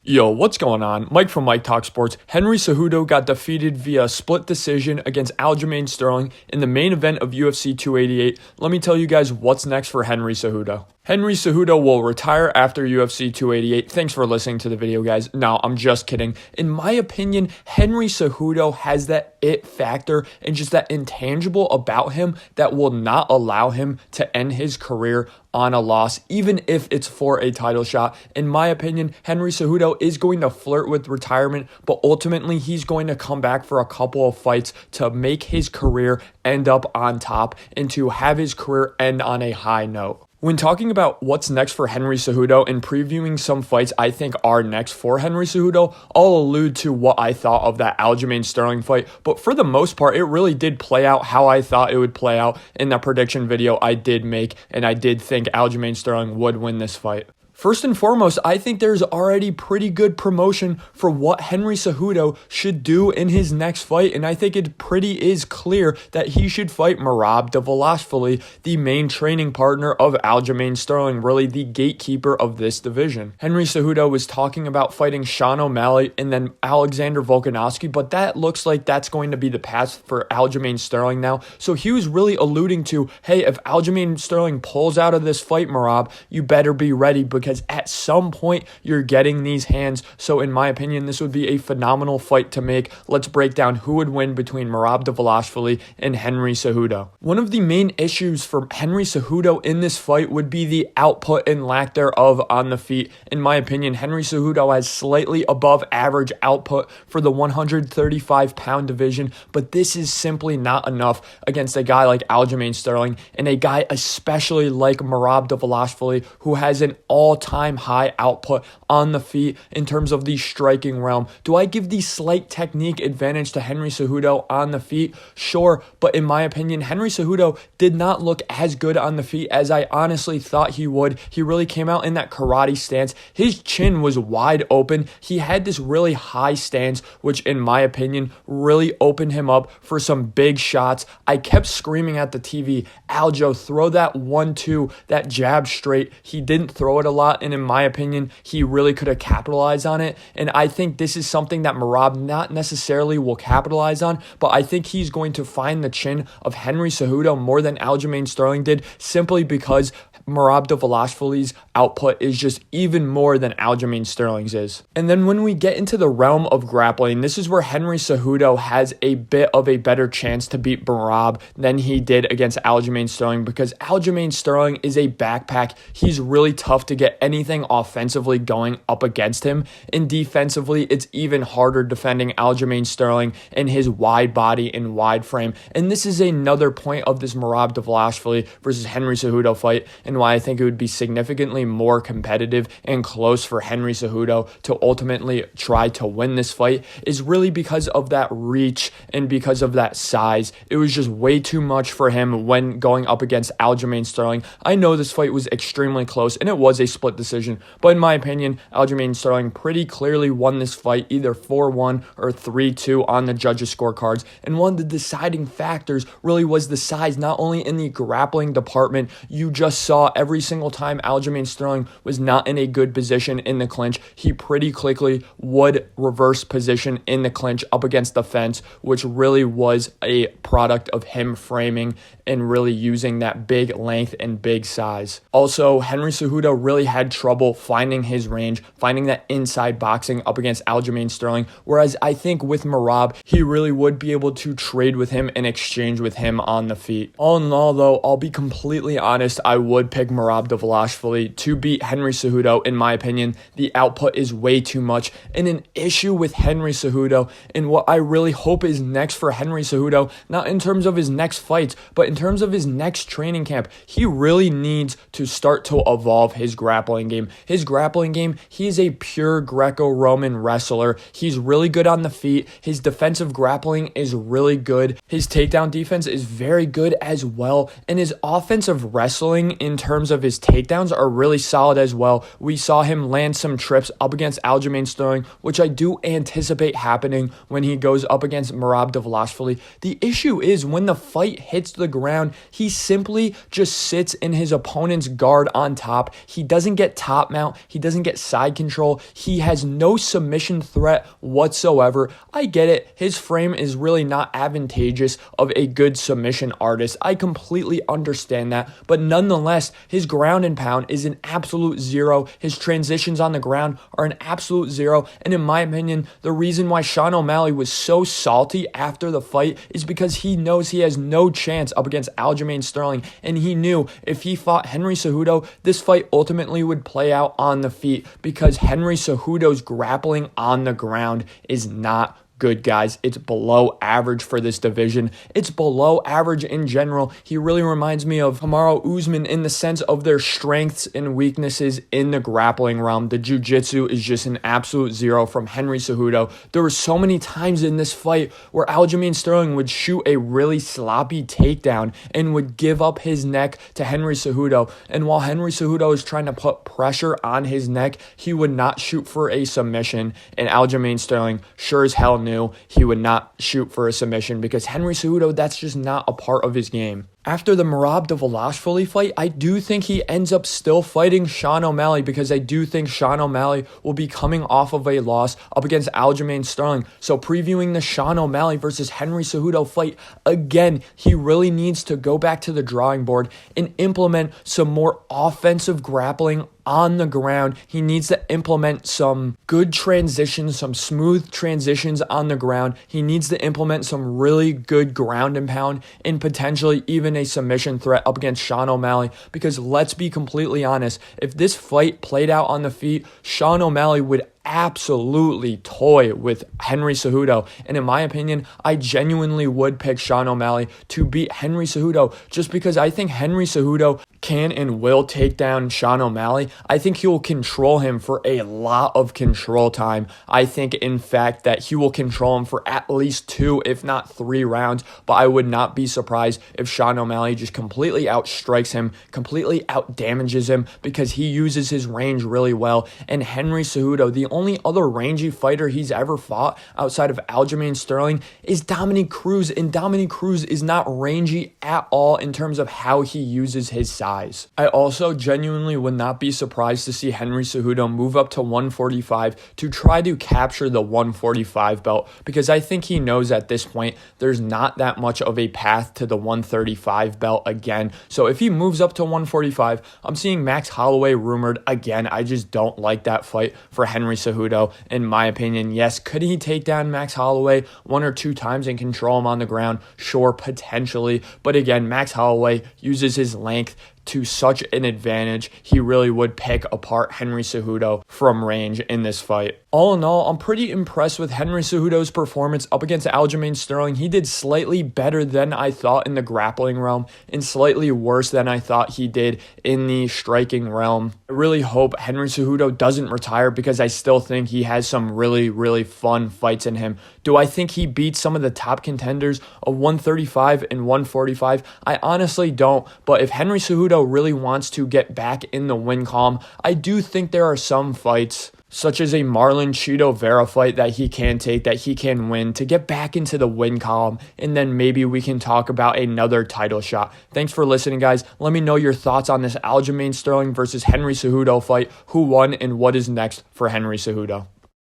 Yo, what's going on? Mike from Mike Talk Sports. Henry Cejudo got defeated via split decision against Aljamain Sterling in the main event of UFC 288. Let me tell you guys what's next for Henry Cejudo. Henry Cejudo will retire after UFC 288. Thanks for listening to the video, guys. No, I'm just kidding. In my opinion, Henry Cejudo has that it factor and just that intangible about him that will not allow him to end his career on a loss, even if it's for a title shot. In my opinion, Henry Cejudo is going to flirt with retirement, but ultimately he's going to come back for a couple of fights to make his career end up on top and to have his career end on a high note. When talking about what's next for Henry Cejudo and previewing some fights I think are next for Henry Cejudo, I'll allude to what I thought of that Aljamain Sterling fight. But for the most part, it really did play out how I thought it would play out in the prediction video I did make, and I did think Aljamain Sterling would win this fight. First and foremost, I think there's already pretty good promotion for what Henry Cejudo should do in his next fight, and I think it pretty is clear that he should fight Merab Dvalishvili, the main training partner of Aljamain Sterling, really the gatekeeper of this division. Henry Cejudo was talking about fighting Sean O'Malley and then Alexander Volkanovski, but that looks like that's going to be the path for Aljamain Sterling now. So he was really alluding to, hey, if Aljamain Sterling pulls out of this fight, Merab, you better be ready because at some point you're getting these hands. So in my opinion, this would be a phenomenal fight to make. Let's break down who would win between Merab Dvalishvili and Henry Cejudo. One of the main issues for Henry Cejudo in this fight would be the output and lack thereof on the feet. In my opinion, Henry Cejudo has slightly above average output for the 135-pound division, but this is simply not enough against a guy like Aljamain Sterling and a guy especially like Merab Dvalishvili, who has an all-time high output on the feet in terms of the striking realm. Do I give the slight technique advantage to Henry Cejudo on the feet? Sure, but in my opinion, Henry Cejudo did not look as good on the feet as I honestly thought he would. He really came out in that karate stance. His chin was wide open. He had this really high stance, which in my opinion really opened him up for some big shots. I kept screaming at the TV, Aljo, throw that 1-2, that jab straight. He didn't throw it a lot, and in my opinion, he really could have capitalized on it. And I think this is something that Merab not necessarily will capitalize on, but I think he's going to find the chin of Henry Cejudo more than Aljamain Sterling did, simply because Merab Dvalishvili's output is just even more than Aljamain Sterling's is. And then when we get into the realm of grappling, this is where Henry Cejudo has a bit of a better chance to beat Merab than he did against Aljamain Sterling, because Aljamain Sterling is a backpack. He's really tough to get anything offensively going up against him, and defensively it's even harder defending Aljamain Sterling in his wide body and wide frame. And this is another point of this Merab Dvalishvili versus Henry Cejudo fight, and why I think it would be significantly more competitive and close for Henry Cejudo to ultimately try to win this fight, is really because of that reach and because of that size. It was just way too much for him when going up against Aljamain Sterling. I know this fight was extremely close and it was a split decision, but in my opinion, Aljamain Sterling pretty clearly won this fight either 4-1 or 3-2 on the judges' scorecards, and one of the deciding factors really was the size, not only in the grappling department. You just saw every single time Aljamain Sterling was not in a good position in the clinch, he pretty quickly would reverse position in the clinch up against the fence, which really was a product of him framing and really using that big length and big size. Also, Henry Cejudo really had trouble finding his range, finding that inside boxing up against Aljamain Sterling, whereas I think with Merab, he really would be able to trade with him and exchange with him on the feet. All in all, though, I'll be completely honest, I would pick Merab Dvalishvili to beat Henry Cejudo. In my opinion, the output is way too much, and an issue with Henry Cejudo, and what I really hope is next for Henry Cejudo, not in terms of his next fights, but in terms of his next training camp, he really needs to start to evolve his grappling game. His grappling game, he is a pure Greco-Roman wrestler. He's really good on the feet. His defensive grappling is really good. His takedown defense is very good as well, and his offensive wrestling in terms terms of his takedowns are really solid as well. We saw him land some trips up against Aljamain Sterling, which I do anticipate happening when he goes up against Merab Dvalishvili. The issue is when the fight hits the ground, he simply just sits in his opponent's guard on top. He doesn't get top mount. He doesn't get side control. He has no submission threat whatsoever. I get it. His frame is really not advantageous of a good submission artist. I completely understand that. But nonetheless, his ground and pound is an absolute zero. His transitions on the ground are an absolute zero. And in my opinion, the reason why Sean O'Malley was so salty after the fight is because he knows he has no chance up against Aljamain Sterling. And he knew if he fought Henry Cejudo, this fight ultimately would play out on the feet because Henry Cejudo's grappling on the ground is not good, guys. It's below average for this division. It's below average in general. He really reminds me of Kamaru Usman in the sense of their strengths and weaknesses in the grappling realm. The jiu-jitsu is just an absolute zero from Henry Cejudo. There were so many times in this fight where Aljamain Sterling would shoot a really sloppy takedown and would give up his neck to Henry Cejudo. And while Henry Cejudo is trying to put pressure on his neck, he would not shoot for a submission. And Aljamain Sterling sure as hell knew he would not shoot for a submission because Henry Cejudo, that's just not a part of his game. After the Merab Dvalishvili fight, I do think he ends up still fighting Sean O'Malley because I do think Sean O'Malley will be coming off of a loss up against Aljamain Sterling. So previewing the Sean O'Malley versus Henry Cejudo fight, again, he really needs to go back to the drawing board and implement some more offensive grappling on the ground. He needs to implement some good transitions, some smooth transitions on the ground. He needs to implement some really good ground and pound and potentially even a submission threat up against Sean O'Malley because let's be completely honest, if this fight played out on the feet, Sean O'Malley would absolutely toy with Henry Cejudo. And in my opinion, I genuinely would pick Sean O'Malley to beat Henry Cejudo just because I think Henry Cejudo can and will take down Sean O'Malley. I think he will control him for a lot of control time. I think, in fact, that he will control him for at least 2, if not 3 rounds. But I would not be surprised if Sean O'Malley just completely outstrikes him, completely outdamages him because he uses his range really well. And Henry Cejudo, the only other rangy fighter he's ever fought outside of Aljamain Sterling is Dominick Cruz, and Dominick Cruz is not rangy at all in terms of how he uses his size. I also genuinely would not be surprised to see Henry Cejudo move up to 145 to try to capture the 145 belt because I think he knows at this point there's not that much of a path to the 135 belt again. So if he moves up to 145, I'm seeing Max Holloway rumored again. I just don't like that fight for Henry Cejudo, in my opinion. Yes, could he take down Max Holloway 1 or 2 times and control him on the ground? Sure, potentially. But again, Max Holloway uses his length to such an advantage, he really would pick apart Henry Cejudo from range in this fight. All in all, I'm pretty impressed with Henry Cejudo's performance up against Aljamain Sterling. He did slightly better than I thought in the grappling realm and slightly worse than I thought he did in the striking realm. I really hope Henry Cejudo doesn't retire because I still think he has some really, really fun fights in him. Do I think he beats some of the top contenders of 135 and 145? I honestly don't, but if Henry Cejudo really wants to get back in the win column, I do think there are some fights, such as a Marlon Chito Vera fight that he can take, that he can win to get back into the win column, and then maybe we can talk about another title shot. Thanks for listening, guys. Let me know your thoughts on this Aljamain Sterling versus Henry Cejudo fight. Who won and what is next for Henry Cejudo?